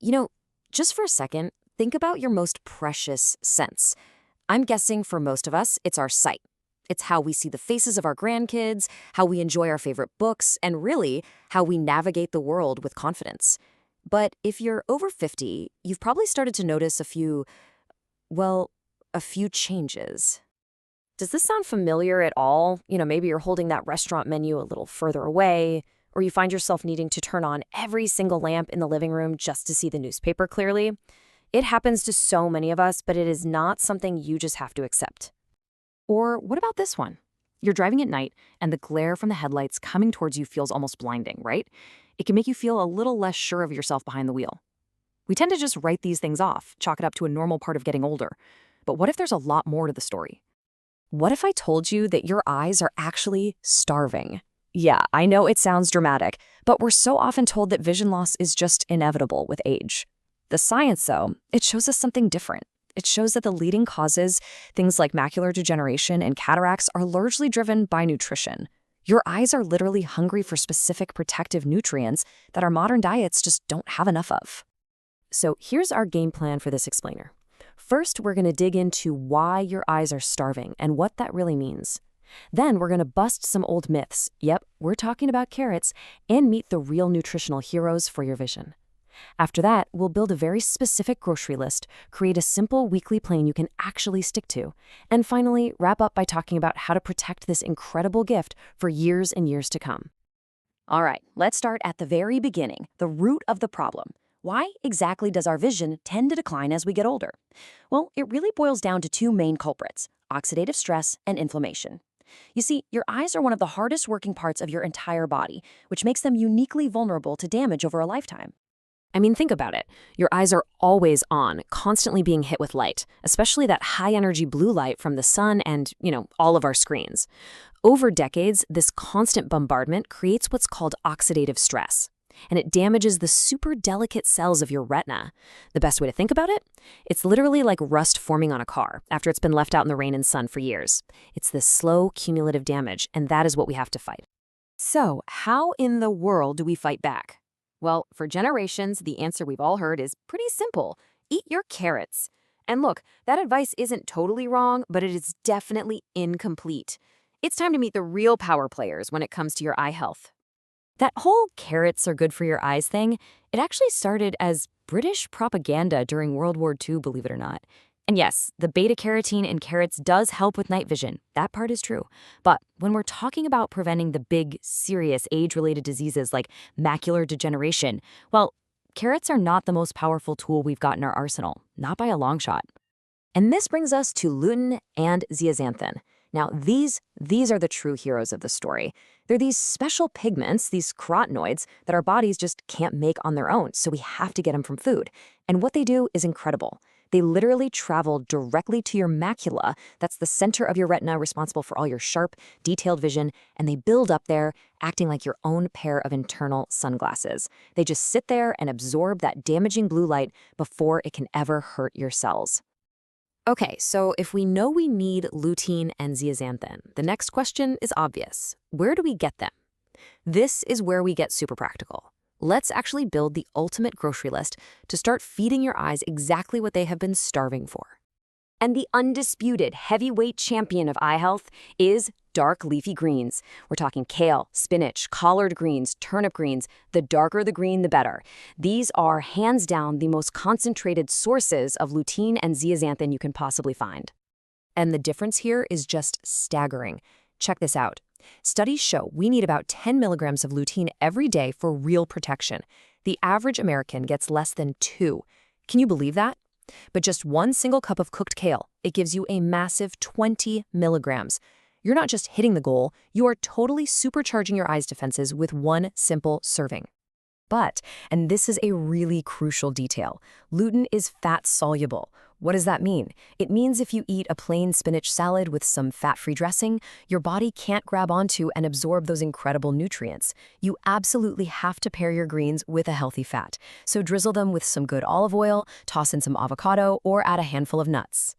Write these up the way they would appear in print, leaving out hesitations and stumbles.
You know, just for a second, think about your most precious sense. I'm guessing for most of us, it's our sight. It's how we see the faces of our grandkids, how we enjoy our favorite books, and really, how we navigate the world with confidence. But if you're over 50, you've probably started to notice well, a few changes. Does this sound familiar at all? Maybe you're holding that restaurant menu a little further away, or you find yourself needing to turn on every single lamp in the living room just to see the newspaper clearly. It happens to so many of us, but it is not something you just have to accept. Or what about this one? You're driving at night, and the glare from the headlights coming towards you feels almost blinding, right? It can make you feel a little less sure of yourself behind the wheel. We tend to just write these things off, chalk it up to a normal part of getting older. But what if there's a lot more to the story? What if I told you that your eyes are actually starving? Yeah, I know it sounds dramatic, but we're so often told that vision loss is just inevitable with age. The science, though, it shows us something different. It shows that the leading causes, things like macular degeneration and cataracts, are largely driven by nutrition. Your eyes are literally hungry for specific protective nutrients that our modern diets just don't have enough of. So here's our game plan for this explainer. First, we're going to dig into why your eyes are starving and what that really means. Then we're going to bust some old myths. Yep, we're talking about carrots, and meet the real nutritional heroes for your vision. After that, we'll build a very specific grocery list, create a simple weekly plan you can actually stick to, and finally wrap up by talking about how to protect this incredible gift for years and years to come. All right, let's start at the very beginning, the root of the problem. Why exactly does our vision tend to decline as we get older? Well, it really boils down to two main culprits: oxidative stress and inflammation. You see, your eyes are one of the hardest working parts of your entire body, which makes them uniquely vulnerable to damage over a lifetime. I mean, think about it. Your eyes are always on, constantly being hit with light, especially that high-energy blue light from the sun and, all of our screens. Over decades, this constant bombardment creates what's called oxidative stress, and it damages the super delicate cells of your retina. The best way to think about it? It's literally like rust forming on a car after it's been left out in the rain and sun for years. It's this slow, cumulative damage, and that is what we have to fight. So, how in the world do we fight back? Well, for generations, the answer we've all heard is pretty simple. Eat your carrots. And look, that advice isn't totally wrong, but it is definitely incomplete. It's time to meet the real power players when it comes to your eye health. That whole carrots are good for your eyes thing, it actually started as British propaganda during World War II, believe it or not. And yes, the beta-carotene in carrots does help with night vision. That part is true. But when we're talking about preventing the big, serious age-related diseases like macular degeneration, well, carrots are not the most powerful tool we've got in our arsenal, not by a long shot. And this brings us to lutein and zeaxanthin. Now, these are the true heroes of the story. They're these special pigments, these carotenoids, that our bodies just can't make on their own, so we have to get them from food. And what they do is incredible. They literally travel directly to your macula, that's the center of your retina responsible for all your sharp, detailed vision, and they build up there, acting like your own pair of internal sunglasses. They just sit there and absorb that damaging blue light before it can ever hurt your cells. Okay, so if we know we need lutein and zeaxanthin, the next question is obvious. Where do we get them? This is where we get super practical. Let's actually build the ultimate grocery list to start feeding your eyes exactly what they have been starving for. And the undisputed heavyweight champion of eye health is dark leafy greens. We're talking kale, spinach, collard greens, turnip greens. The darker the green, the better. These are hands down the most concentrated sources of lutein and zeaxanthin you can possibly find. And the difference here is just staggering. Check this out. Studies show we need about 10 milligrams of lutein every day for real protection. The average American gets less than 2. Can you believe that? But just one single cup of cooked kale, it gives you a massive 20 milligrams. You're not just hitting the goal, you are totally supercharging your eye's defenses with one simple serving. But, and this is a really crucial detail, lutein is fat-soluble. What does that mean? It means if you eat a plain spinach salad with some fat-free dressing, your body can't grab onto and absorb those incredible nutrients. You absolutely have to pair your greens with a healthy fat. So drizzle them with some good olive oil, toss in some avocado, or add a handful of nuts.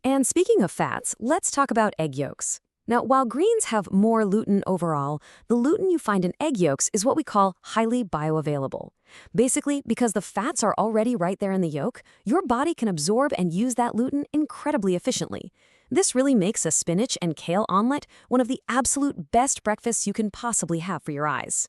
And speaking of fats, let's talk about egg yolks. Now, while greens have more lutein overall, the lutein you find in egg yolks is what we call highly bioavailable. Basically, because the fats are already right there in the yolk, your body can absorb and use that lutein incredibly efficiently. This really makes a spinach and kale omelet one of the absolute best breakfasts you can possibly have for your eyes.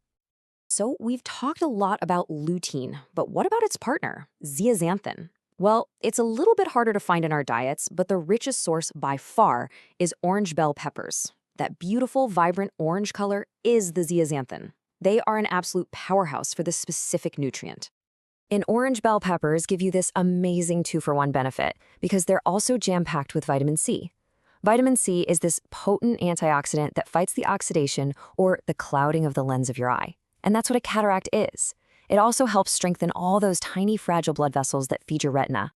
So, we've talked a lot about lutein, but what about its partner, zeaxanthin? Well, it's a little bit harder to find in our diets, but the richest source by far is orange bell peppers. That beautiful, vibrant orange color is the zeaxanthin. They are an absolute powerhouse for this specific nutrient. And orange bell peppers give you this amazing 2-for-1 benefit because they're also jam-packed with vitamin C. Vitamin C is this potent antioxidant that fights the oxidation or the clouding of the lens of your eye. And that's what a cataract is. It also helps strengthen all those tiny fragile blood vessels that feed your retina.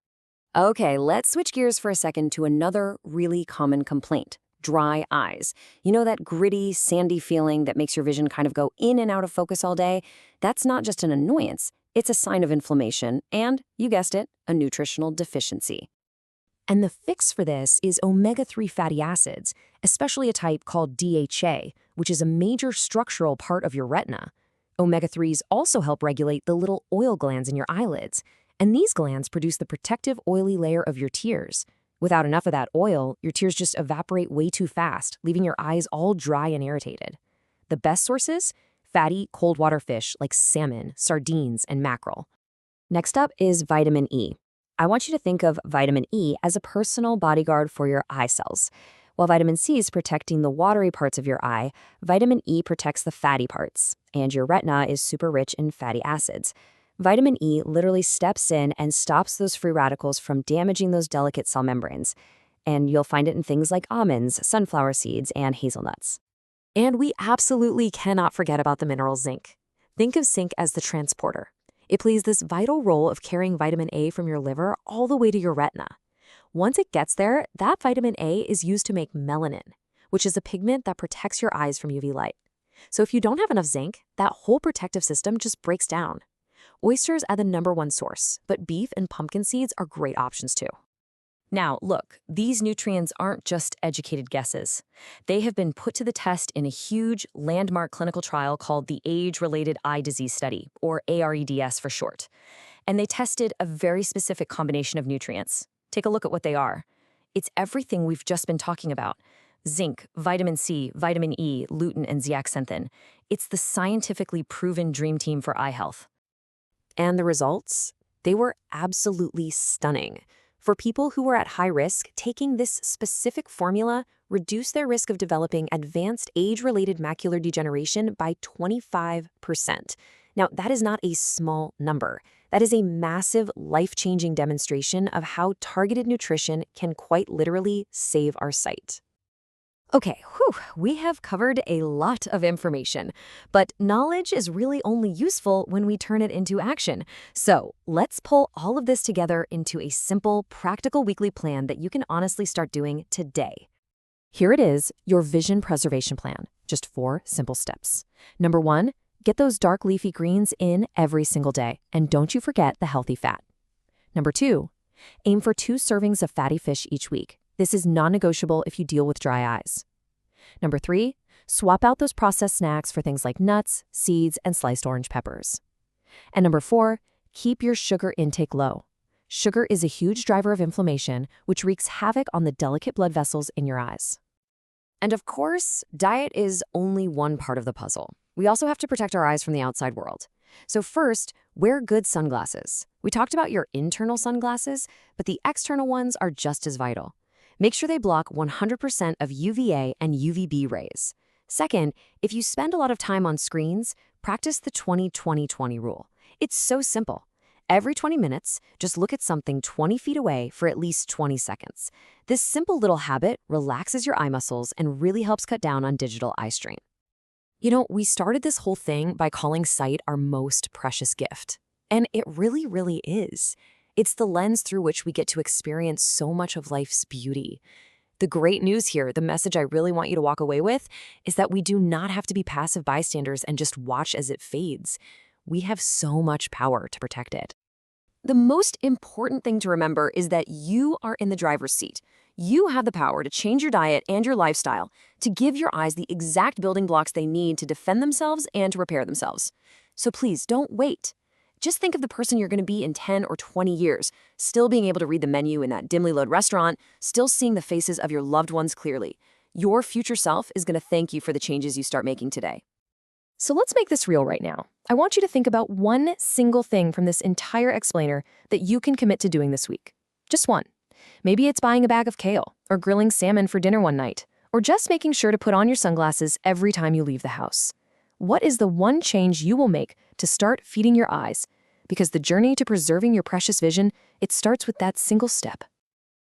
Okay, let's switch gears for a second to another really common complaint, dry eyes. You know that gritty, sandy feeling that makes your vision kind of go in and out of focus all day? That's not just an annoyance, it's a sign of inflammation and, you guessed it, a nutritional deficiency. And the fix for this is omega-3 fatty acids, especially a type called DHA, which is a major structural part of your retina. Omega-3s also help regulate the little oil glands in your eyelids, and these glands produce the protective oily layer of your tears. Without enough of that oil, your tears just evaporate way too fast, leaving your eyes all dry and irritated. The best sources? Fatty, cold water fish like salmon, sardines, and mackerel. Next up is vitamin E. I want you to think of vitamin E as a personal bodyguard for your eye cells. While vitamin C is protecting the watery parts of your eye, vitamin E protects the fatty parts, and your retina is super rich in fatty acids. Vitamin E literally steps in and stops those free radicals from damaging those delicate cell membranes. And you'll find it in things like almonds, sunflower seeds, and hazelnuts. And we absolutely cannot forget about the mineral zinc. Think of zinc as the transporter. It plays this vital role of carrying vitamin A from your liver all the way to your retina. Once it gets there, that vitamin A is used to make melanin, which is a pigment that protects your eyes from UV light. So if you don't have enough zinc, that whole protective system just breaks down. Oysters are the #1 source, but beef and pumpkin seeds are great options too. Now, look, these nutrients aren't just educated guesses. They have been put to the test in a huge landmark clinical trial called the Age-Related Eye Disease Study, or AREDS for short. And they tested a very specific combination of nutrients. Take a look at what they are. It's everything we've just been talking about. Zinc, vitamin C, vitamin E, lutein, and zeaxanthin. It's the scientifically proven dream team for eye health. And the results? They were absolutely stunning. For people who were at high risk, taking this specific formula reduced their risk of developing advanced age-related macular degeneration by 25%. Now, that is not a small number. That is a massive, life-changing demonstration of how targeted nutrition can quite literally save our sight. Okay, we have covered a lot of information, but knowledge is really only useful when we turn it into action. So let's pull all of this together into a simple, practical weekly plan that you can honestly start doing today. Here it is, your vision preservation plan. Just 4 simple steps. Number 1, get those dark leafy greens in every single day, and don't you forget the healthy fat. Number 2, aim for 2 servings of fatty fish each week. This is non-negotiable if you deal with dry eyes. Number 3, swap out those processed snacks for things like nuts, seeds, and sliced orange peppers. And number 4, keep your sugar intake low. Sugar is a huge driver of inflammation, which wreaks havoc on the delicate blood vessels in your eyes. And of course, diet is only one part of the puzzle. We also have to protect our eyes from the outside world. So first, wear good sunglasses. We talked about your internal sunglasses, but the external ones are just as vital. Make sure they block 100% of UVA and UVB rays. Second, if you spend a lot of time on screens, practice the 20-20-20 rule. It's so simple. Every 20 minutes, just look at something 20 feet away for at least 20 seconds. This simple little habit relaxes your eye muscles and really helps cut down on digital eye strain. You know, we started this whole thing by calling sight our most precious gift. And it really, really is. It's the lens through which we get to experience so much of life's beauty. The great news here, the message I really want you to walk away with, is that we do not have to be passive bystanders and just watch as it fades. We have so much power to protect it. The most important thing to remember is that you are in the driver's seat. You have the power to change your diet and your lifestyle to give your eyes the exact building blocks they need to defend themselves and to repair themselves. So please don't wait. Just think of the person you're going to be in 10 or 20 years, still being able to read the menu in that dimly lit restaurant, still seeing the faces of your loved ones clearly. Your future self is going to thank you for the changes you start making today. So let's make this real right now. I want you to think about one single thing from this entire explainer that you can commit to doing this week. Just one. Maybe it's buying a bag of kale, or grilling salmon for dinner one night, or just making sure to put on your sunglasses every time you leave the house. What is the one change you will make to start feeding your eyes? Because the journey to preserving your precious vision, it starts with that single step.